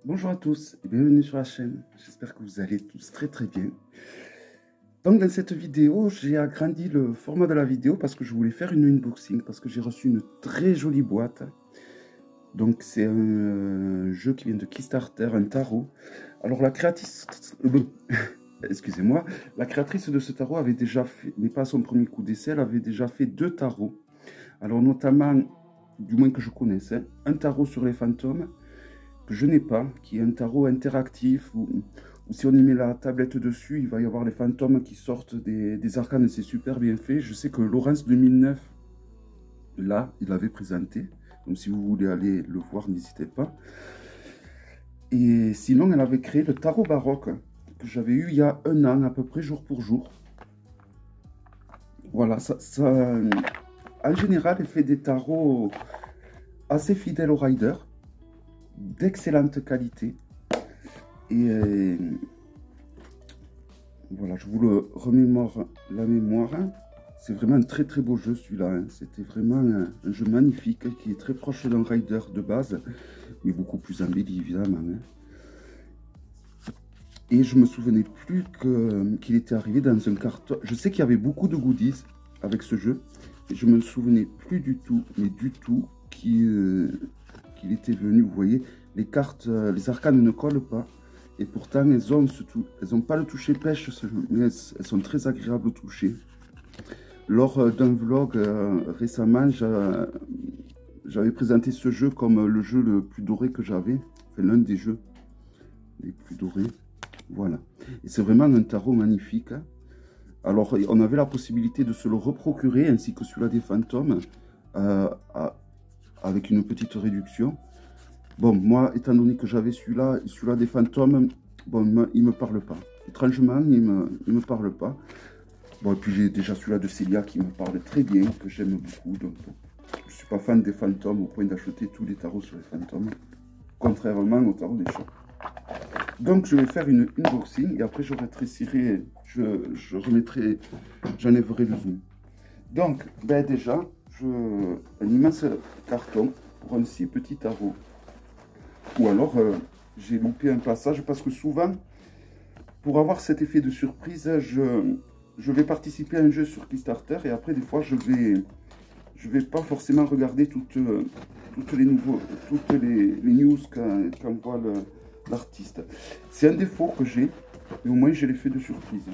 Bonjour à tous et bienvenue sur la chaîne. J'espère que vous allez tous très très bien. Donc dans cette vidéo, j'ai agrandi le format de la vidéo parce que je voulais faire une unboxing, parce que j'ai reçu une très jolie boîte. Donc c'est un jeu qui vient de Kickstarter, un tarot. Alors la créatrice, excusez-moi, la créatrice de ce tarot avait déjà fait, n'est pas son premier coup d'essai, elle avait déjà fait 2 tarots. Alors notamment, du moins que je connaisse, hein, un tarot sur les fantômes que je n'ai pas, qui est un tarot interactif où si on y met la tablette dessus, il va y avoir les fantômes qui sortent des arcanes, c'est super bien fait. Je sais que Laurence 2009, là, il l'avait présenté. Donc si vous voulez aller le voir, n'hésitez pas. Et sinon, elle avait créé le tarot baroque, que j'avais eu il y a 1 an, à peu près jour pour jour. Voilà, en général, elle fait des tarots assez fidèles au rider, d'excellente qualité. Et voilà, je vous le remémore la mémoire. C'est vraiment un très très beau jeu celui-là. Hein. C'était vraiment un jeu magnifique qui est très proche d'un rider de base, mais beaucoup plus embelli évidemment. Hein. Et je me souvenais plus qu'il était arrivé dans un carton. Je sais qu'il y avait beaucoup de goodies avec ce jeu, et je me souvenais plus du tout, mais du tout, qu'il était venu. Vous voyez, les cartes, les arcanes ne collent pas. Et pourtant, elles ont pas le toucher pêche, mais elles sont très agréables au toucher. Lors d'un vlog récemment, j'avais présenté ce jeu comme le jeu le plus doré que j'avais. Enfin, l'un des jeux les plus dorés. Voilà. Et c'est vraiment un tarot magnifique. Alors, on avait la possibilité de se le reprocurer, ainsi que celui-là des fantômes, euh, avec une petite réduction. Bon, moi, étant donné que j'avais celui-là des fantômes, bon, il me parle pas. Étrangement, il me parle pas. Bon, et puis j'ai déjà celui-là de Célia qui me parle très bien, que j'aime beaucoup. Donc, bon, je suis pas fan des fantômes au point d'acheter tous les tarots sur les fantômes, contrairement au tarot des chats. Donc, je vais faire une unboxing et après je rétrécirai, je remettrai, j'enlèverai le zoom. Donc, ben déjà, un immense carton pour un si petit tarot. Ou alors, j'ai loupé un passage parce que souvent, pour avoir cet effet de surprise, je vais participer à un jeu sur Kickstarter et après, des fois, je vais pas forcément regarder toutes les news qu'envoie l'artiste. C'est un défaut que j'ai, mais au moins, j'ai l'effet de surprise.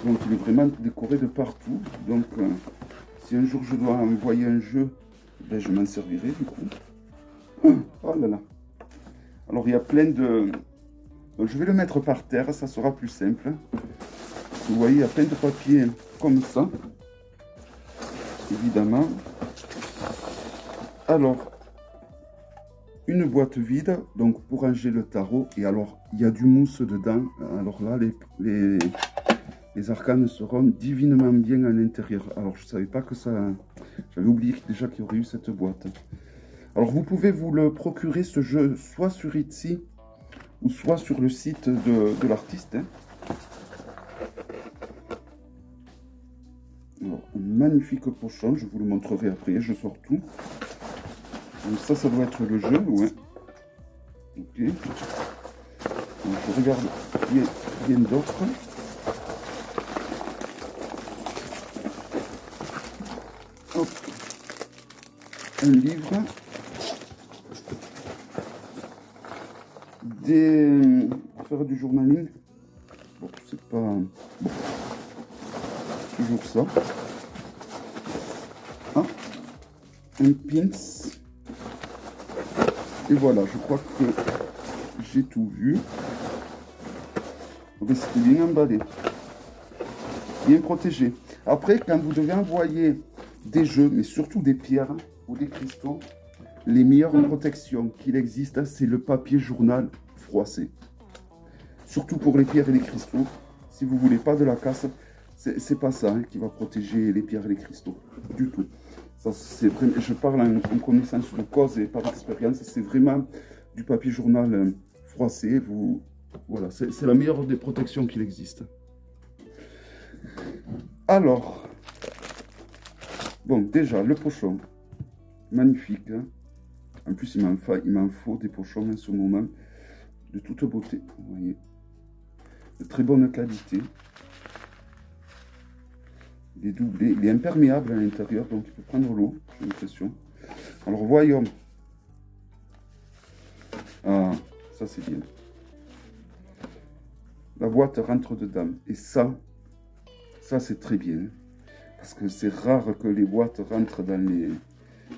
Donc, il est vraiment décoré de partout. Donc, si un jour je dois envoyer un jeu, ben, je m'en servirai du coup. Oh là là. Alors, il y a plein de... Je vais le mettre par terre, ça sera plus simple. Vous voyez, il y a plein de papiers comme ça. Évidemment. Alors, une boîte vide, donc pour ranger le tarot. Et alors, il y a du mousse dedans. Alors là, les arcanes seront divinement bien à l'intérieur. Alors, je ne savais pas que ça... J'avais oublié déjà qu'il y aurait eu cette boîte. Alors, vous pouvez vous le procurer, ce jeu, soit sur Etsy, ou soit sur le site de l'artiste. Hein. Alors, un magnifique pochon, je vous le montrerai après, je sors tout. Donc ça doit être le jeu, ouais. Ok. Donc, je regarde bien d'autres. Hop. Un livre. Pour faire du journaling. Bon, c'est pas... Bon. Toujours ça. Ah. Un pins. Et voilà, je crois que j'ai tout vu. C'était bien emballé. Bien protégé. Après, quand vous devez envoyer des jeux, mais surtout des pierres ou des cristaux, les meilleures protections qu'il existe, c'est le papier journal froissé. Surtout pour les pierres et les cristaux. Si vous voulez pas de la casse, c'est pas ça hein, qui va protéger les pierres et les cristaux. Du tout. Ça, je parle en connaissance de cause et par expérience. C'est vraiment du papier journal froissé. Voilà, c'est la meilleure des protections qu'il existe. Alors, bon, déjà, le pochon. Magnifique. Hein. En plus, il m'en faut des pochons en ce moment de toute beauté. Vous voyez, de très bonne qualité. Il est doublé, il est imperméable à l'intérieur, donc il peut prendre l'eau, j'ai l'impression. Alors voyons. Ah, ça c'est bien. La boîte rentre dedans. Et ça c'est très bien. Parce que c'est rare que les boîtes rentrent dans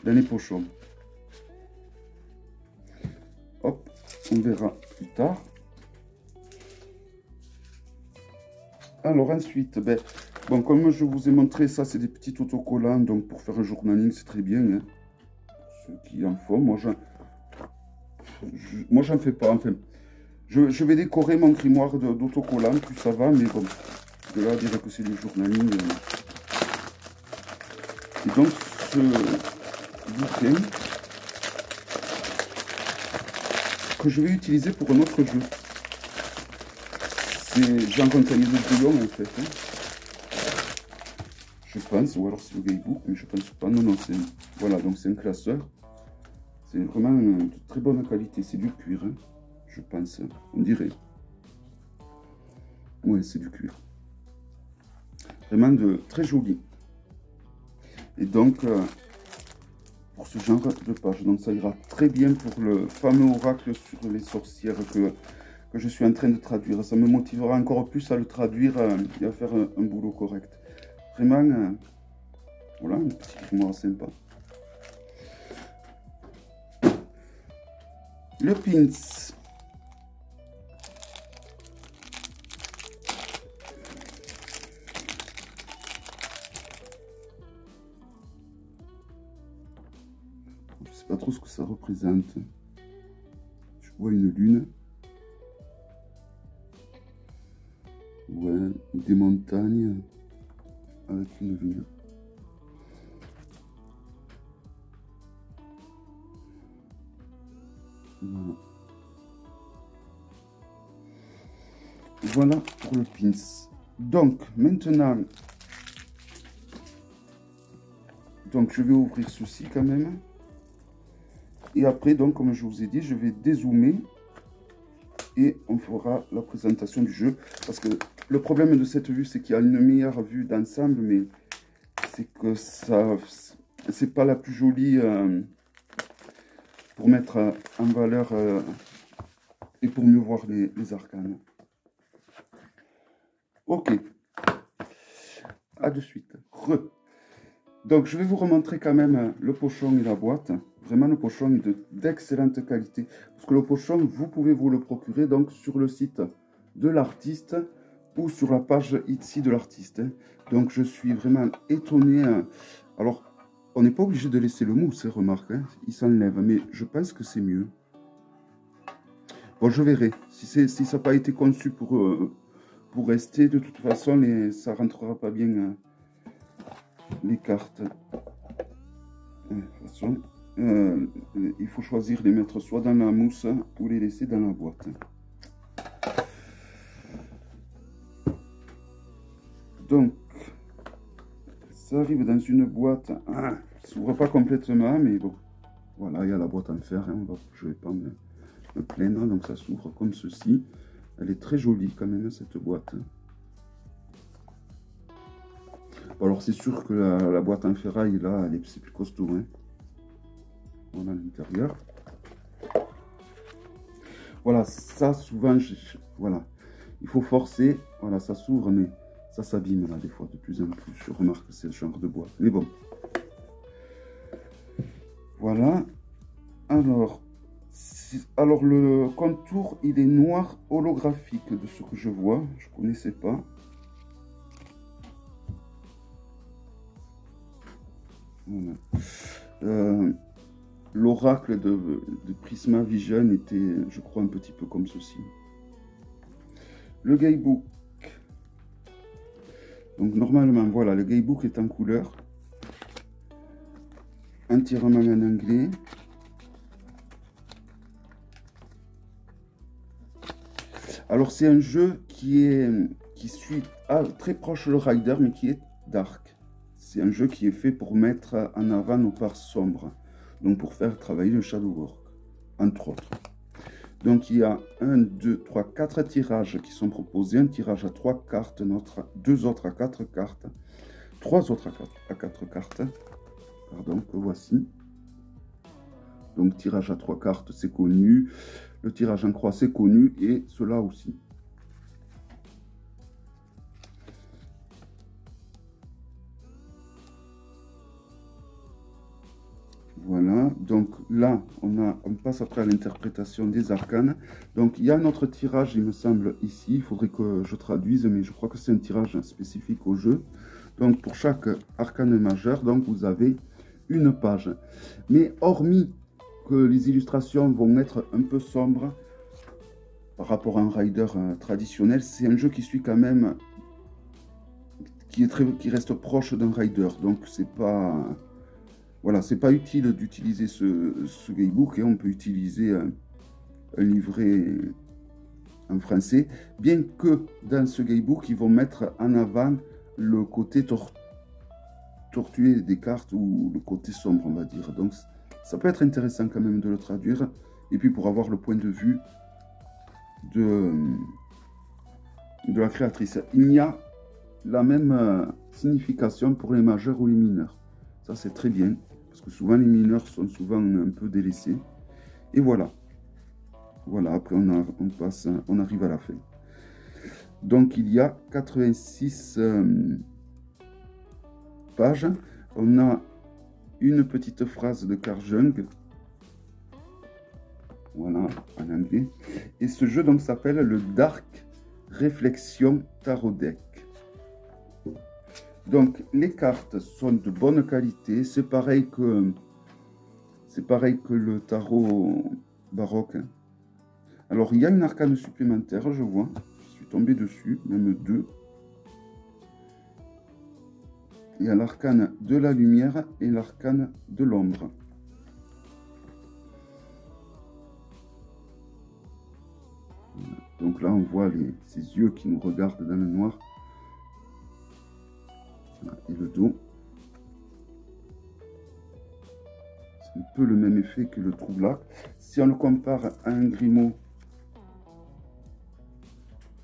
les pochons. Hop, on verra plus tard. Alors ensuite, ben, bon, comme je vous ai montré, ça c'est des petits autocollants. Donc pour faire un journaling, c'est très bien. Hein, pour ceux qui en font. Moi, j'en fais pas. Enfin, je vais décorer mon grimoire d'autocollants, plus ça va. Mais bon, de là, dire que c'est du journaling. Et donc, ce bouquin que je vais utiliser pour un autre jeu. J'ai un cahier de brouillon en fait. Hein. Je pense, ou alors c'est le Gaybook, mais je pense pas. Non, non, c'est voilà, donc c'est un classeur. C'est vraiment de très bonne qualité. C'est du cuir, hein, je pense. On dirait. Ouais, c'est du cuir. Vraiment de très joli. Et donc, pour ce genre de page, donc ça ira très bien pour le fameux oracle sur les sorcières que je suis en train de traduire. Ça me motivera encore plus à le traduire et à faire un boulot correct. Vraiment, voilà, un petit grimoire sympa. Le pins. Je sais pas trop ce que ça représente. Je vois une lune. Ouais, des montagnes avec une lune. Voilà. Voilà pour le pins. Donc, maintenant, je vais ouvrir ceci quand même. Et après, donc, comme je vous ai dit, je vais dézoomer et on fera la présentation du jeu. Parce que le problème de cette vue, c'est qu'il y a une meilleure vue d'ensemble, mais c'est que ça, c'est pas la plus jolie pour mettre en valeur et pour mieux voir les arcanes. Ok, à de suite. Donc je vais vous remontrer quand même le pochon et la boîte. Vraiment le pochon est d'excellente qualité. Parce que le pochon, vous pouvez vous le procurer donc sur le site de l'artiste ou sur la page Etsy de l'artiste. Donc je suis vraiment étonné. Alors on n'est pas obligé de laisser le mousse, remarque. Hein, il s'enlève, mais je pense que c'est mieux. Bon, je verrai. Si ça n'a pas été conçu pour rester, de toute façon, ça ne rentrera pas bien les cartes. De toute façon, il faut choisir les mettre soit dans la mousse ou les laisser dans la boîte. Donc, ça arrive dans une boîte. Ah, ça s'ouvre pas complètement, mais bon. Voilà, il y a la boîte en fer. Hein, je ne vais pas me plaindre. Donc, ça s'ouvre comme ceci. Elle est très jolie quand même, cette boîte. Bon, alors, c'est sûr que la boîte en ferraille, là, c'est plus costaud. Hein. Voilà l'intérieur. Voilà, ça, souvent, voilà. Il faut forcer. Voilà, ça s'ouvre, mais ça s'abîme, là, des fois, de plus en plus. Je remarque que c'est le genre de boîte. Mais bon. Voilà. Alors, le contour, il est noir holographique de ce que je vois. Je ne connaissais pas. Voilà. L'oracle de Prisma Vision était, je crois, un petit peu comme ceci. Le Gaybook. Donc, normalement, voilà, le Gaybook est en couleur. Entièrement en anglais. Alors, c'est un jeu qui suit très proche le Rider, mais qui est dark. C'est un jeu qui est fait pour mettre en avant nos parts sombres. Donc pour faire travailler le shadow work, entre autres. Donc il y a 1, 2, 3, 4 tirages qui sont proposés. Un tirage à 3 cartes, deux autres à 4 cartes, 3 autres à 4 cartes. Pardon, que voici. Donc tirage à 3 cartes, c'est connu. Le tirage en croix, c'est connu. Et cela aussi. Voilà, donc là, on passe après à l'interprétation des arcanes. Donc il y a un autre tirage, il me semble, ici. Il faudrait que je traduise, mais je crois que c'est un tirage spécifique au jeu. Donc pour chaque arcane majeur, donc vous avez une page. Mais hormis que les illustrations vont être un peu sombres par rapport à un rider traditionnel, c'est un jeu qui suit quand même, qui reste proche d'un rider. Donc c'est pas... Voilà, c'est pas utile d'utiliser ce guidebook, et on peut utiliser un livret en français, bien que dans ce guidebook, ils vont mettre en avant le côté tortué des cartes, ou le côté sombre, on va dire. Donc ça peut être intéressant quand même de le traduire, et puis pour avoir le point de vue de la créatrice. Il y a la même signification pour les majeurs ou les mineurs. Ça, c'est très bien, parce que souvent les mineurs sont souvent un peu délaissés. Et voilà. Voilà, après on arrive à la fin. Donc il y a 86 pages. On a une petite phrase de Carl Jung. Voilà, en anglais. Et ce jeu donc s'appelle le Dark Reflection Tarot Deck. Donc les cartes sont de bonne qualité. C'est pareil que le tarot baroque. Alors il y a une arcane supplémentaire, je vois. Je suis tombé dessus, même 2. Il y a l'arcane de la lumière et l'arcane de l'ombre. Donc là, on voit ces yeux qui nous regardent dans le noir. Et le dos. C'est un peu le même effet que le Troublac. Si on le compare à un Grimaud,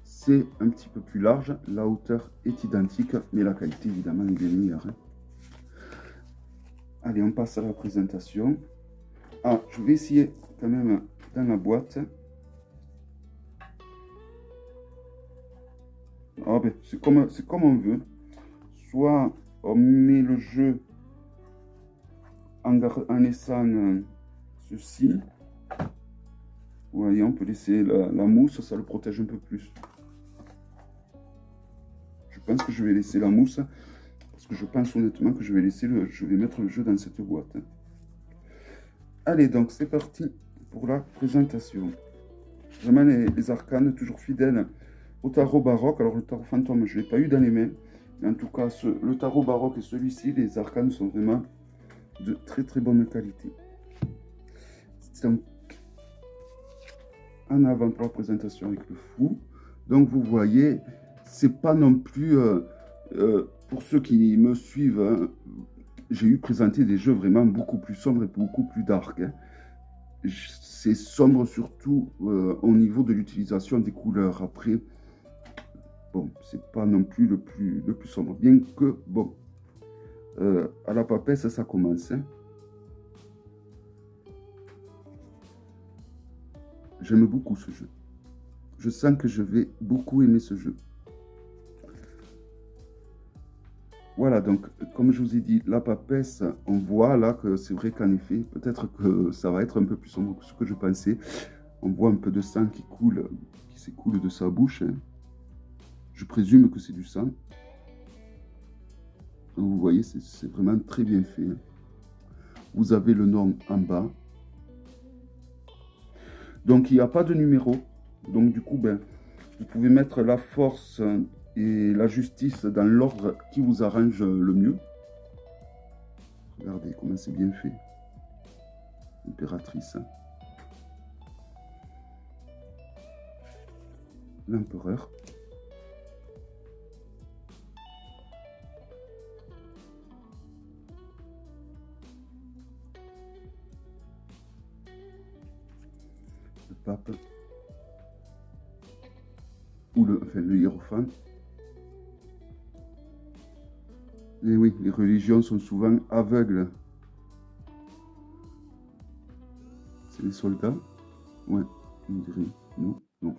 c'est un petit peu plus large. La hauteur est identique, mais la qualité, évidemment, est bien meilleure. Allez, on passe à la présentation. Ah, je vais essayer quand même dans la boîte. Ah ben, c'est comme on veut. Soit on met le jeu en laissant ceci. Vous voyez, on peut laisser la mousse, ça le protège un peu plus. Je pense que je vais laisser la mousse, parce que je pense honnêtement que je vais mettre le jeu dans cette boîte. Allez, donc c'est parti pour la présentation. Vraiment les arcanes, toujours fidèles au tarot baroque. Alors le tarot fantôme, je ne l'ai pas eu dans les mains. Mais en tout cas, le tarot baroque et celui-ci, les arcanes sont vraiment de très très bonne qualité. Donc, en avant pour la présentation avec le fou. Donc vous voyez, c'est pas non plus, pour ceux qui me suivent, hein, j'ai eu présenté des jeux vraiment beaucoup plus sombres et beaucoup plus dark. Hein. C'est sombre surtout au niveau de l'utilisation des couleurs. Après, bon, c'est pas non plus le plus sombre. Bien que, bon, à la papesse, ça commence. Hein. J'aime beaucoup ce jeu. Je sens que je vais beaucoup aimer ce jeu. Voilà, donc, comme je vous ai dit, la papesse, on voit là que c'est vrai qu'en effet, peut-être que ça va être un peu plus sombre que ce que je pensais. On voit un peu de sang qui s'écoule de sa bouche. Hein. Je présume que c'est du sang. Donc, vous voyez, c'est vraiment très bien fait. Hein. Vous avez le nom en bas. Donc, il n'y a pas de numéro. Donc, du coup, ben, vous pouvez mettre la force et la justice dans l'ordre qui vous arrange le mieux. Regardez comment c'est bien fait. Impératrice. L'empereur. pape. Ou le hiérophant. Et oui, les religions sont souvent aveugles. C'est les soldats. Ouais, on dirait. Non, non.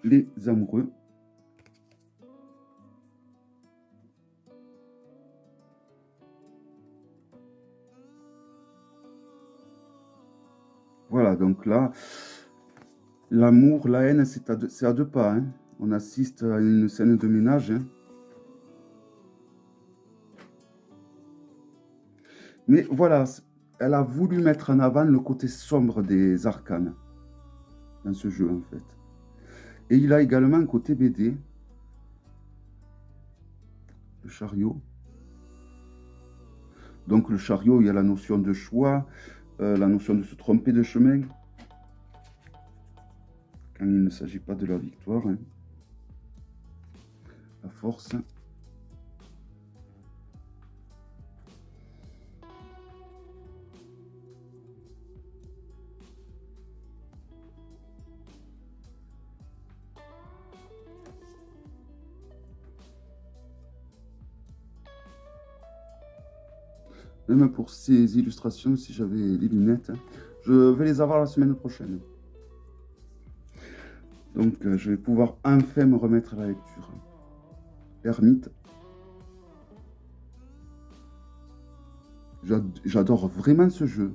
Les amoureux. Voilà, donc là, l'amour, la haine, c'est à deux pas. Hein. On assiste à une scène de ménage. Hein. Mais voilà, elle a voulu mettre en avant le côté sombre des arcanes dans ce jeu, en fait. Et il a également un côté BD. Le chariot. Donc le chariot, il y a la notion de choix, la notion de se tromper de chemin. Quand il ne s'agit pas de la victoire. Hein. La force. Même pour ces illustrations, si j'avais les lunettes, hein, je vais les avoir la semaine prochaine. Donc je vais pouvoir enfin me remettre à la lecture. Ermite. J'adore vraiment ce jeu.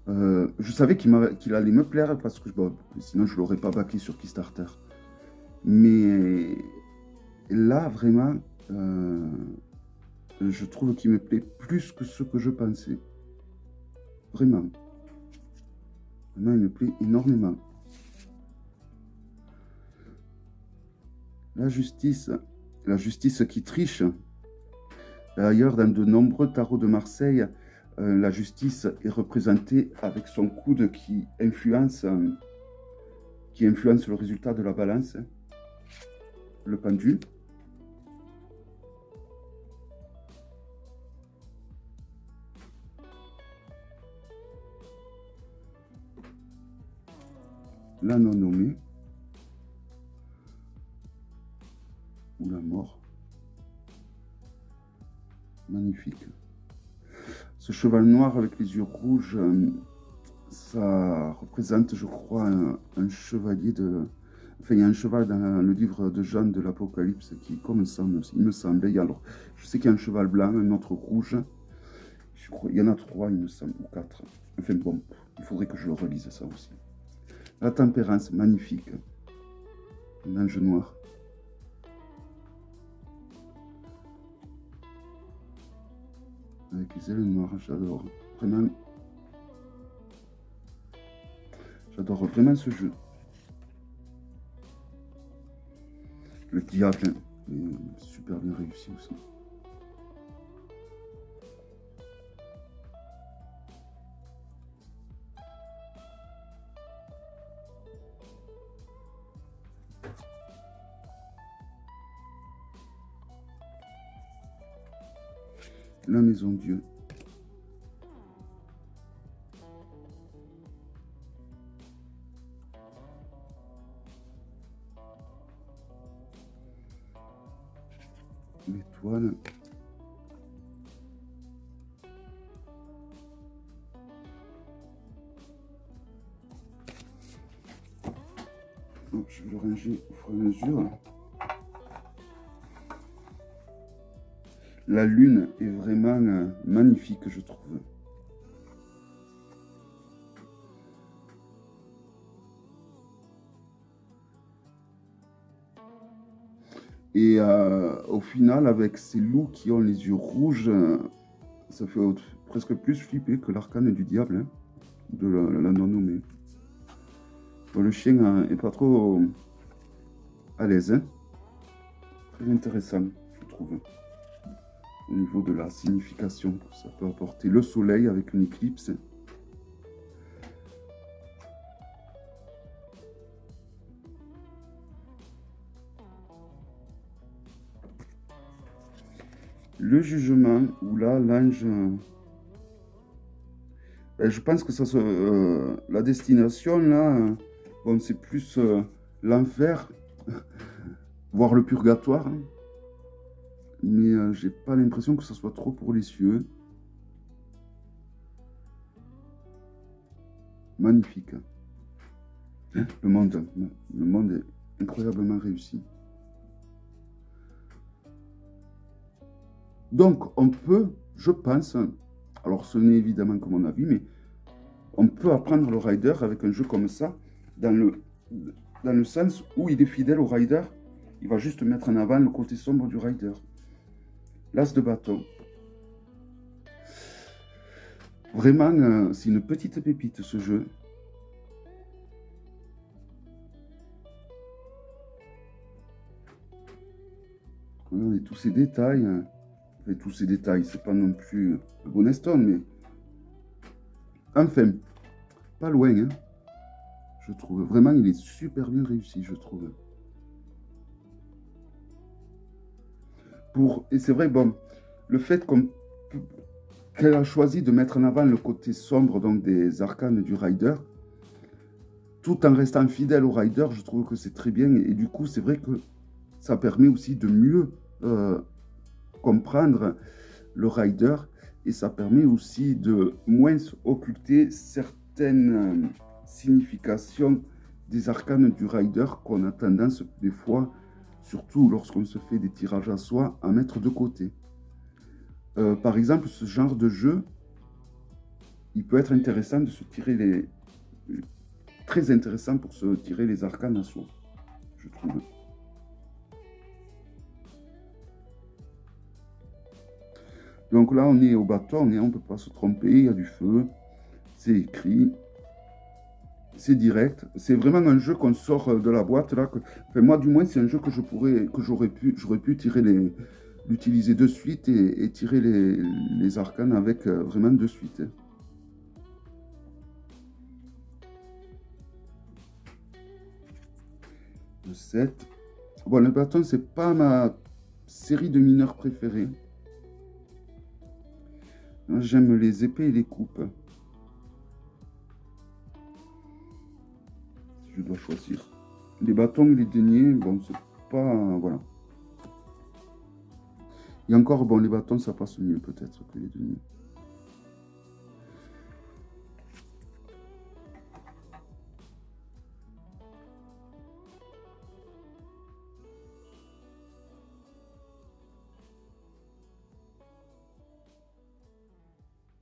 Je savais qu'il allait me plaire parce que bon, sinon je ne l'aurais pas baqué sur Kickstarter. Mais là, vraiment, je trouve qu'il me plaît plus que ce que je pensais. Vraiment. Vraiment, il me plaît énormément. La justice qui triche. D'ailleurs, dans de nombreux tarots de Marseille, la justice est représentée avec son coude qui influence le résultat de la balance, le pendu. La non nommée ou la mort. Magnifique. Ce cheval noir avec les yeux rouges, ça représente, je crois, un chevalier de... Enfin, il y a un cheval dans le livre de Jean de l'Apocalypse qui, comme ça, il me semble. Alors, je sais qu'il y a un cheval blanc, un autre rouge. Je crois, il y en a 3, il me semble, ou 4. Enfin, bon, il faudrait que je le relise, ça aussi. La tempérance, magnifique. Un ange noir. Avec les ailes noires, j'adore. Vraiment. J'adore vraiment ce jeu. Le diable est super bien réussi aussi. La maison Dieu. L'étoile. Donc, je vais le ranger au fur et à mesure. La lune est vraiment magnifique, je trouve. Et au final, avec ces loups qui ont les yeux rouges, ça fait presque plus flipper que l'arcane du diable, hein, de la non-nommée. Bon, le chien est pas trop à l'aise. Hein. Très intéressant, je trouve. Au niveau de la signification que ça peut apporter. Le soleil avec une éclipse. le jugement, ou là, l'ange... ben, je pense que ça la destination, là, bon, c'est plus l'enfer, voire le purgatoire. Hein. Mais j'ai pas l'impression que ça soit trop pour les cieux. Magnifique. Le monde est incroyablement réussi. Donc, on peut, je pense, alors ce n'est évidemment que mon avis, mais on peut apprendre le rider avec un jeu comme ça, dans le sens où il est fidèle au rider. Il va juste mettre en avant le côté sombre du rider. L'as de bâton. Vraiment, c'est une petite pépite ce jeu. Regardez tous ces détails. Enfin, tous ces détails, c'est pas non plus le Bonestone, mais... Enfin, pas loin, hein, je trouve. Vraiment, il est super bien réussi, je trouve. Et c'est vrai, bon, le fait qu'elle a choisi de mettre en avant le côté sombre donc des arcanes du Rider, tout en restant fidèle au Rider, je trouve que c'est très bien. Et du coup, c'est vrai que ça permet aussi de mieux comprendre le Rider. Et ça permet aussi de moins occulter certaines significations des arcanes du Rider qu'on a tendance des fois, surtout lorsqu'on se fait des tirages à soi, à mettre de côté. Par exemple, ce genre de jeu, il peut être intéressant de se tirer très intéressant pour se tirer les arcanes à soi, je trouve. Donc là, on est au bâton, on ne peut pas se tromper, il y a du feu, c'est écrit, c'est direct. C'est vraiment un jeu qu'on sort de la boîte là. Enfin, moi, du moins, c'est un jeu que j'aurais pu l'utiliser de suite et tirer les arcanes avec vraiment de suite. Hein. Le 7. Bon, le bâton, c'est pas ma série de mineurs préférée. J'aime les épées et les coupes. Je dois choisir. Les bâtons et les deniers, bon, c'est pas... voilà. Et encore, bon, les bâtons, ça passe mieux peut-être que les deniers.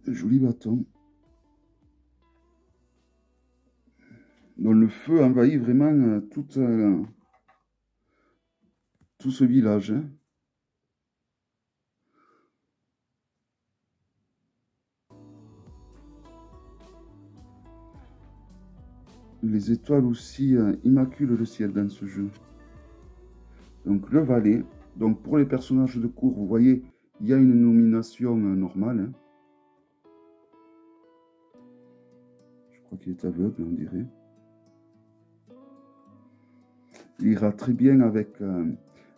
Joli bâton. Donc le feu envahit vraiment tout ce village. Hein. Les étoiles aussi immaculent le ciel dans ce jeu. Donc le valet. Donc pour les personnages de cour, vous voyez, il y a une nomination normale. Hein. Je crois qu'il est aveugle, on dirait. Il ira très bien avec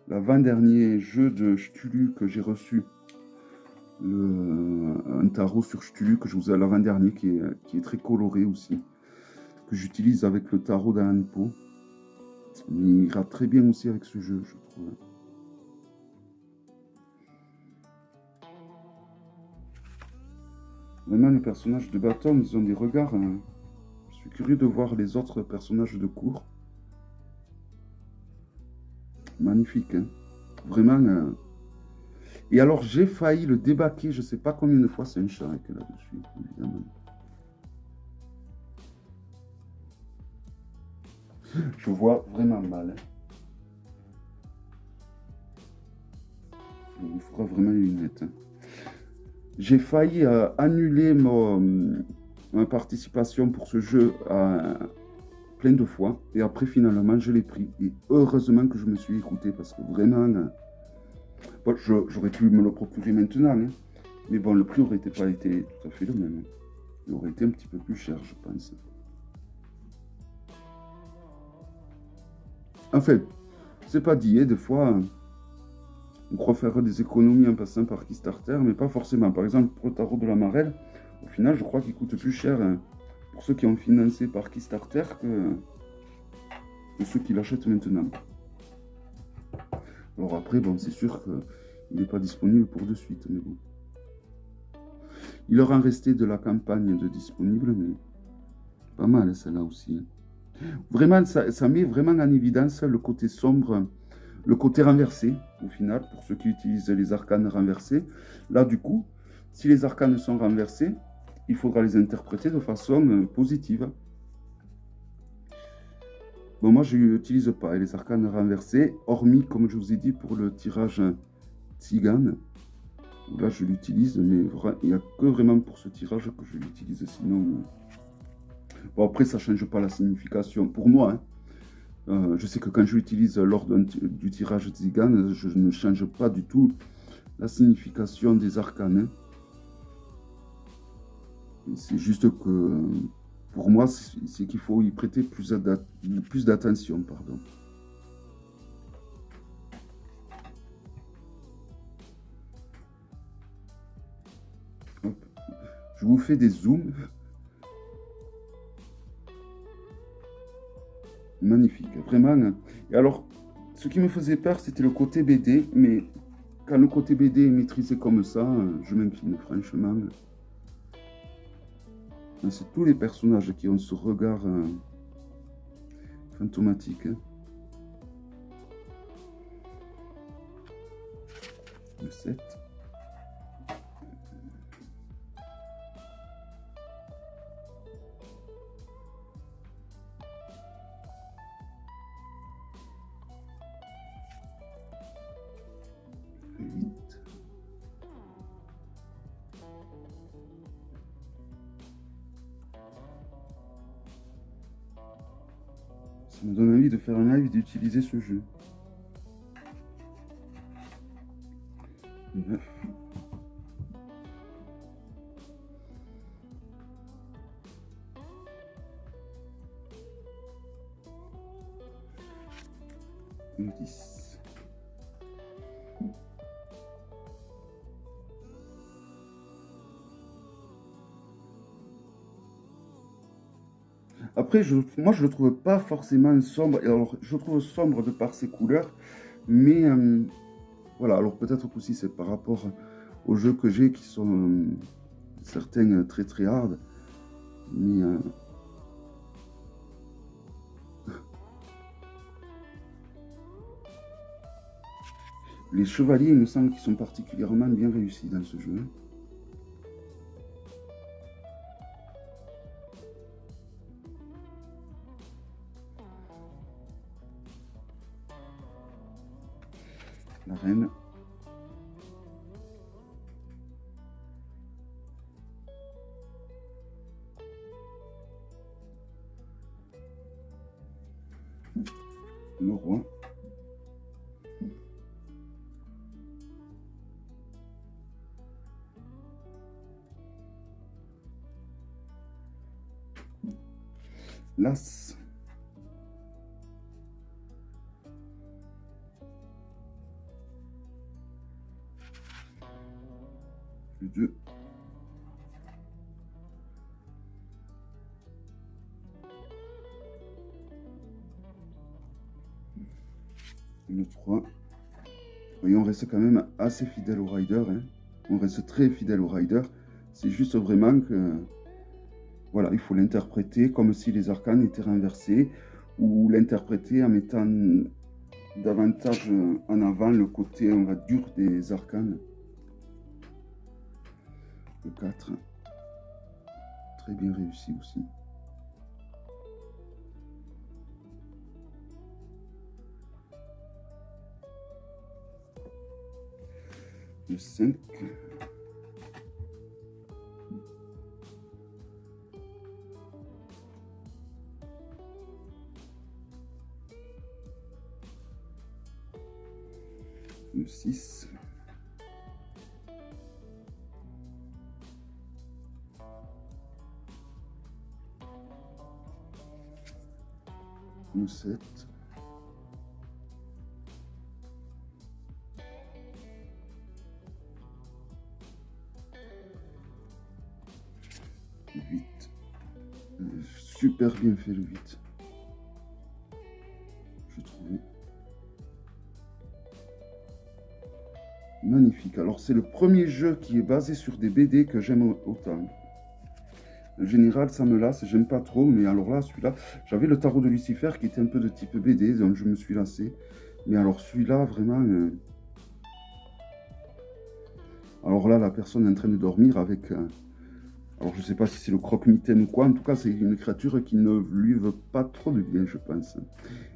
l'avant-dernier jeu de Cthulhu que j'ai reçu. Un tarot sur Cthulhu que je vous ai à l'avant-dernier qui est très coloré aussi. Que j'utilise avec le tarot d'Alan Poe. Il ira très bien aussi avec ce jeu, je trouve. Vraiment, les personnages de bâton, ils ont des regards. Hein. Je suis curieux de voir les autres personnages de cour. Magnifique, hein. Vraiment. Et alors, j'ai failli le débaquer, je ne sais pas combien de fois, c'est un chat là-dessus, évidemment. Je vois vraiment mal. Hein. Il faudra vraiment les lunettes. Hein. J'ai failli annuler ma participation pour ce jeu plein de fois. Et après, finalement, je l'ai pris. Et heureusement que je me suis écouté parce que vraiment... bon, j'aurais pu me le procurer maintenant. Hein. Mais bon, le prix aurait pas été tout à fait le même. Il aurait été un petit peu plus cher, je pense. Enfin, c'est pas dit, hein, des fois, on croit faire des économies en passant par Kickstarter, mais pas forcément. Par exemple, pour le tarot de la Marelle, au final, je crois qu'il coûte plus cher hein, pour ceux qui ont financé par Kickstarter que ceux qui l'achètent maintenant. Alors après, bon, c'est sûr qu'il n'est pas disponible pour de suite, mais bon. Il leur en restait de la campagne de disponible, mais pas mal celle-là aussi. Vraiment, ça met vraiment en évidence le côté sombre, le côté renversé, au final, pour ceux qui utilisent les arcanes renversés. Là, du coup, si les arcanes sont renversés, il faudra les interpréter de façon positive. Bon, moi, je n'utilise pas les arcanes renversés, hormis, comme je vous ai dit, pour le tirage Tzigane. Là, je l'utilise, mais il n'y a que vraiment pour ce tirage que je l'utilise. Sinon, bon, après, ça ne change pas la signification. Pour moi, hein, je sais que quand je l'utilise lors du tirage Tzigane, je ne change pas du tout la signification des arcanes. Hein. C'est juste que, pour moi, c'est qu'il faut y prêter plus d'attention, pardon. Hop. Je vous fais des zooms. Magnifique, vraiment. Et alors, ce qui me faisait peur, c'était le côté BD, mais quand le côté BD est maîtrisé comme ça, je m'incline, franchement. C'est tous les personnages qui ont ce regard fantomatique. Hein. Le 7. Le 8. Ça me donne envie de faire un live et d'utiliser ce jeu. 9. Le 10. Après, moi, je le trouve pas forcément sombre. Et alors, je le trouve sombre de par ses couleurs. Mais, voilà. Alors, peut-être qu'aussi, c'est par rapport aux jeux que j'ai qui sont certains très, très hard. Mais... les chevaliers, il me semble qu'ils sont particulièrement bien réussis dans ce jeu. La reine. Le roi. L'as. Le 2. Le 3. Et on reste quand même assez fidèle au rider. Hein. On reste très fidèle au rider. C'est juste vraiment que... voilà, il faut l'interpréter comme si les arcanes étaient renversés. Ou l'interpréter en mettant davantage en avant le côté, on va dur des arcanes. Le 4. Très bien réussi aussi. Le 5. Le 6. Le 7. super bien fait le 8. Je trouve magnifique. Alors c'est le premier jeu qui est basé sur des BD que j'aime autant. En général, ça me lasse, j'aime pas trop, mais alors là, celui-là, j'avais le tarot de Lucifer qui était un peu de type BD, donc je me suis lassé. Mais alors celui-là, vraiment... Alors là, la personne est en train de dormir avec... Alors je sais pas si c'est le croque-mitaine ou quoi, en tout cas, c'est une créature qui ne lui veut pas trop de bien, je pense.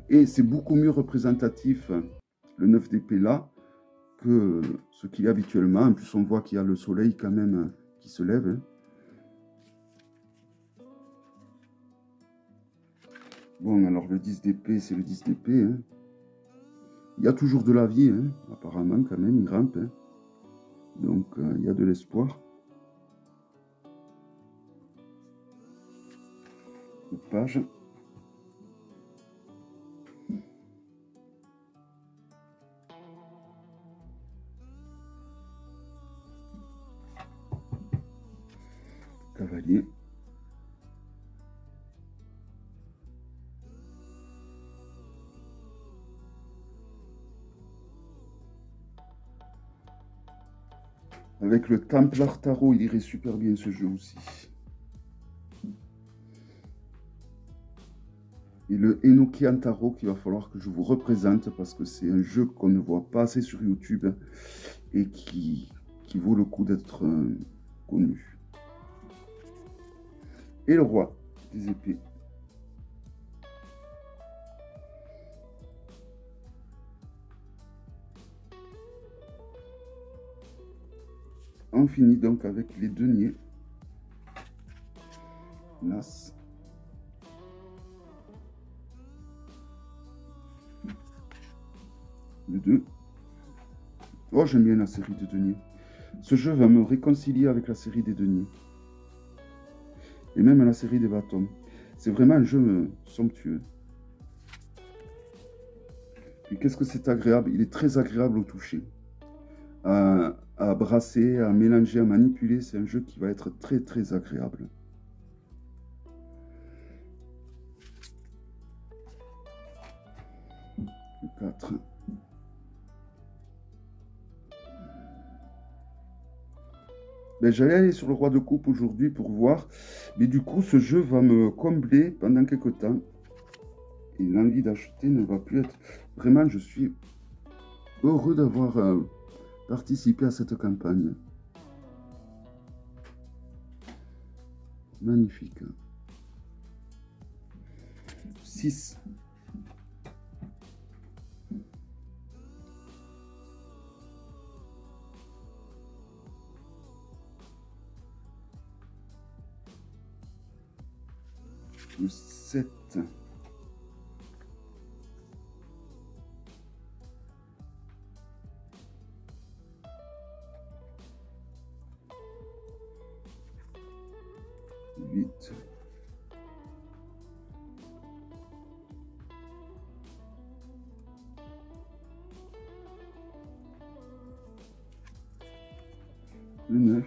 Et c'est beaucoup mieux représentatif, le 9 d'épée là, que ce qu'il y a habituellement. En plus, on voit qu'il y a le soleil quand même qui se lève. Hein. Bon, alors le 10 d'épée, c'est le 10 d'épée. Hein. Il y a toujours de la vie, hein, apparemment, quand même, il rampe. Hein. Donc, il y a de l'espoir. Une page. Cavalier. Avec le Templar Tarot, il irait super bien ce jeu aussi. Et le Enochian Tarot qu'il va falloir que je vous représente parce que c'est un jeu qu'on ne voit pas assez sur YouTube et qui vaut le coup d'être connu. Et le roi des épées. On finit donc avec les deniers. L'as. Le 2. Oh, j'aime bien la série de deniers. Ce jeu va me réconcilier avec la série des deniers. Et même la série des bâtons. C'est vraiment un jeu somptueux. Et qu'est-ce que c'est agréable? Il est très agréable au toucher. À brasser, à mélanger, à manipuler. C'est un jeu qui va être très très agréable. Le 4. Ben, j'allais aller sur le roi de coupe aujourd'hui pour voir. Mais du coup, ce jeu va me combler pendant quelques temps. Et l'envie d'acheter ne va plus être... Vraiment, je suis heureux d'avoir participé à cette campagne. Magnifique. 6. Le 7. Le 8. Le 9.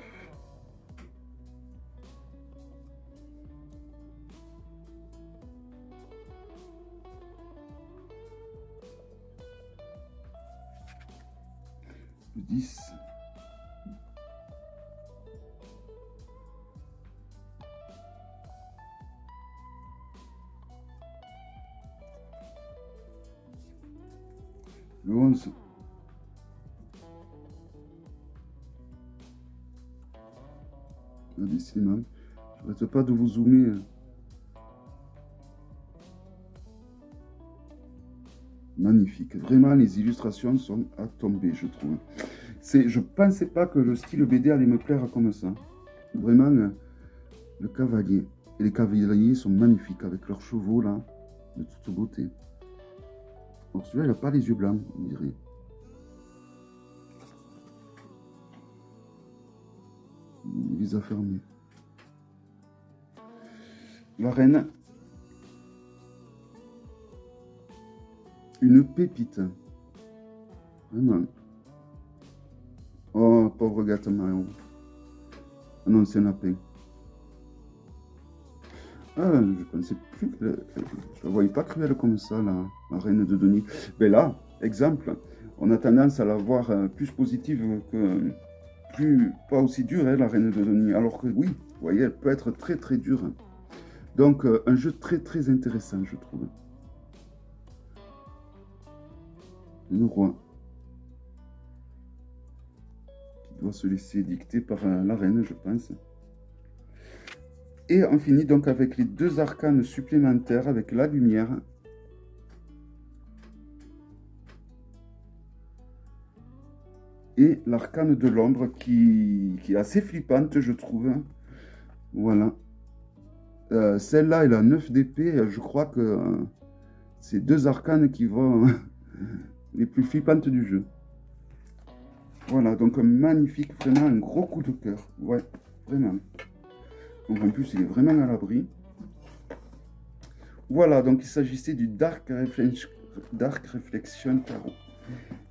Le 10. Le 11. Décidément, je n'arrête pas de vous zoomer. Magnifique. Vraiment, les illustrations sont à tomber, je trouve. Je pensais pas que le style BD allait me plaire comme ça. Vraiment, le cavalier. Et les cavaliers sont magnifiques avec leurs chevaux, là, de toute beauté. Alors celui-là, il n'a pas les yeux blancs, on dirait. Il les a fermés. La reine. Une pépite. Vraiment. Oh, pauvre gâte Marion. Ah non, c'est un lapin. Ah, je pensais plus je la voyais pas cruelle comme ça, la reine de Denis. Mais là, exemple, on a tendance à la voir plus positive que plus pas aussi dure, hein, la reine de Denis. Alors que oui, vous voyez, elle peut être très très dure. Donc un jeu très très intéressant, je trouve. Le roi qui doit se laisser dicter par la reine, je pense. Et on finit donc avec les 2 arcanes supplémentaires avec la lumière. Et l'arcane de l'ombre qui est assez flippante, je trouve. Voilà. Celle-là, elle a 9 d'épée. Je crois que c'est 2 arcanes qui vont les plus flippantes du jeu. Voilà, donc un magnifique, vraiment un gros coup de cœur. Ouais, vraiment. Donc en plus, il est vraiment à l'abri. Voilà, donc il s'agissait du Dark Reflection Tarot.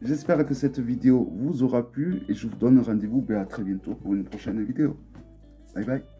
J'espère que cette vidéo vous aura plu et je vous donne rendez-vous à très bientôt pour une prochaine vidéo. Bye bye.